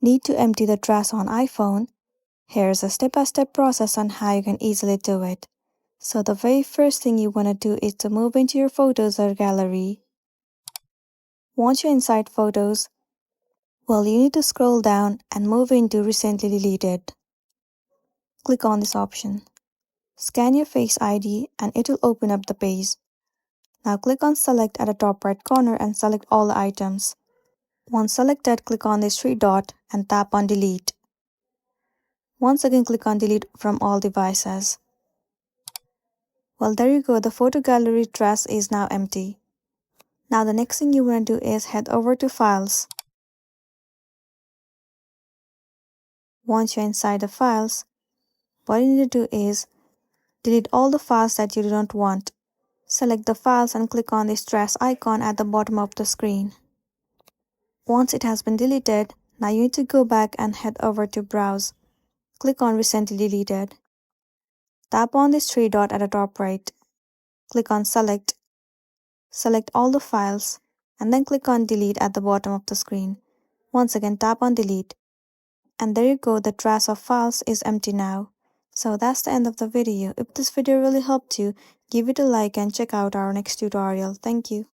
Need to empty the trash on iPhone? Here's a step-by-step process on how you can easily do it. So the very first thing you want to do is to move into your photos or gallery. Once you're inside photos, well, you need to scroll down and move into recently deleted. Click on this option. Scan your Face ID and it will open up the page. Now click on Select at the top right corner and select all the items. Once selected, click on this three dot and tap on Delete. Once again, click on Delete from all devices. Well, there you go, the photo gallery trash is now empty. Now the next thing you want to do is head over to Files. Once you're inside the files, what you need to do is delete all the files that you do not want. Select the files and click on this trash icon at the bottom of the screen. Once it has been deleted, now you need to go back and head over to Browse. Click on Recently Deleted. Tap on this three dot at the top right. Click on Select. Select all the files and then click on Delete at the bottom of the screen. Once again, tap on Delete. And there you go, the trash of files is empty now. So that's the end of the video. If this video really helped you, give it a like and check out our next tutorial. Thank you.